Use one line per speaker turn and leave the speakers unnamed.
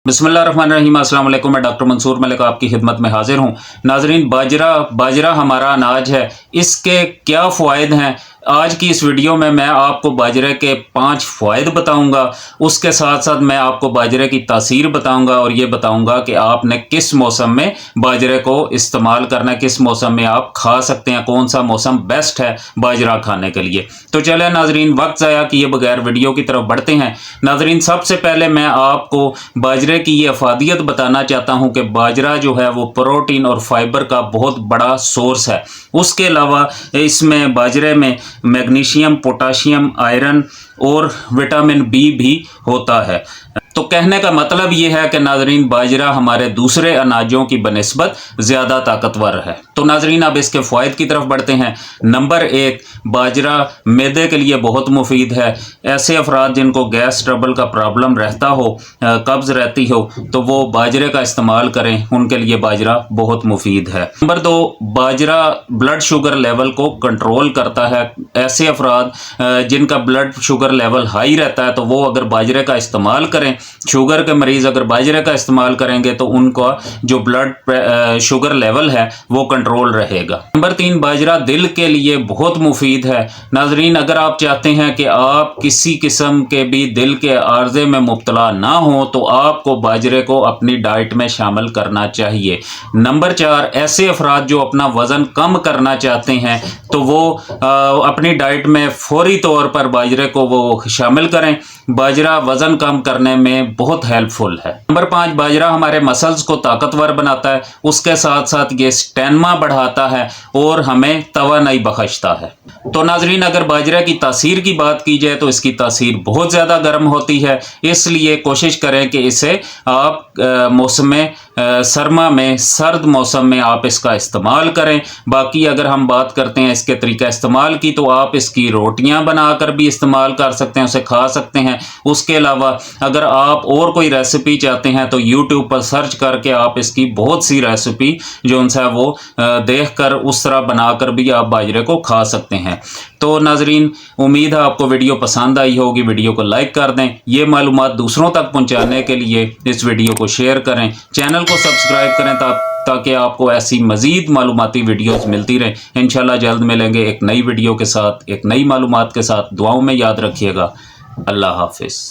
बिस्मिल्लाहिर्रहमानिर्रहीम। अस्सलाम वालेकुम। मैं डॉक्टर मंसूर मलिक आपकी खिदमत में हाजिर हूँ। नाजरीन, बाजरा हमारा अनाज है। इसके क्या फ़वाइद हैं, आज की इस वीडियो में मैं आपको बाजरे के 5 फ़वाइद बताऊंगा। उसके साथ साथ मैं आपको बाजरे की तासीर बताऊंगा और ये बताऊंगा कि आपने किस मौसम में बाजरे को इस्तेमाल करना है, किस मौसम में आप खा सकते हैं, कौन सा मौसम बेस्ट है बाजरा खाने के लिए। तो चलें नाजरीन, वक्त ज़ाया किए बगैर वीडियो की तरफ बढ़ते हैं। नाजरीन, सबसे पहले मैं आपको बाजरे की ये अफादियत बताना चाहता हूँ कि बाजरा जो है वो प्रोटीन और फाइबर का बहुत बड़ा सोर्स है। उसके अलावा इसमें बाजरे में मैग्नीशियम, पोटाशियम, आयरन और विटामिन बी भी होता है। तो कहने का मतलब ये है कि नाजरीन, बाजरा हमारे दूसरे अनाजों की बनिस्बत ज़्यादा ताकतवर है। तो नाजरीन, अब इसके फ़वाइद की तरफ बढ़ते हैं। नंबर 1, बाजरा मैदे के लिए बहुत मुफीद है। ऐसे अफराद जिनको गैस ट्रबल का प्रॉब्लम रहता हो, कब्ज़ रहती हो, तो वो बाजरे का इस्तेमाल करें, उनके लिए बाजरा बहुत मुफीद है। नंबर 2, बाजरा ब्लड शुगर लेवल को कंट्रोल करता है। ऐसे अफराद जिनका ब्लड शुगर लेवल हाई रहता है, तो वो अगर बाजरे का इस्तेमाल करें, शुगर के मरीज़ अगर बाजरे का इस्तेमाल करेंगे तो उनका जो ब्लड शुगर लेवल है वो कंट्रोल रहेगा। नंबर 3, बाजरा दिल के लिए बहुत मुफीद है। नाजरीन, अगर आप चाहते हैं कि आप किसी किस्म के भी दिल के आर्जे में मुब्तला ना हो, तो आपको बाजरे को अपनी डाइट में शामिल करना चाहिए। नंबर 4, ऐसे अफराद जो अपना वज़न कम करना चाहते हैं, तो वो अपनी डाइट में फौरी तौर पर बाजरे को वो शामिल करें। बाजरा वज़न कम करने में बहुत हेल्पफुल है। नंबर 5, बाजरा हमारे मसल्स को ताकतवर बनाता है। उसके साथ साथ ये स्टैमिना बढ़ाता है और हमें तवानाई बख्शता है। तो नाजरीन, अगर बाजरे की तासीर की बात की जाए तो इसकी तासीर बहुत ज़्यादा गर्म होती है, इसलिए कोशिश करें कि इसे आप मौसम सरमा में, सर्द मौसम में आप इसका इस्तेमाल करें। बाकी अगर हम बात करते हैं इसके तरीका इस्तेमाल की, तो आप इसकी रोटियां बनाकर भी इस्तेमाल कर सकते हैं, उसे खा सकते हैं। उसके अलावा अगर आप और कोई रेसिपी चाहते हैं तो यूट्यूब पर सर्च करके आप इसकी बहुत सी रेसिपी जो उनसे वो देखकर उस तरह बनाकर भी आप बाजरे को खा सकते हैं। तो नाजरीन, उम्मीद है आपको वीडियो पसंद आई होगी। वीडियो को लाइक कर दें। ये मालूमात दूसरों तक पहुंचाने के लिए इस वीडियो को शेयर करें, चैनल को सब्सक्राइब करें ताकि आपको ऐसी मज़ीद मालूमाती वीडियोस मिलती रहें। इंशाल्लाह जल्द मिलेंगे एक नई वीडियो के साथ, एक नई मालूमात के साथ। दुआओं में याद रखिएगा। अल्लाह हाफिज़।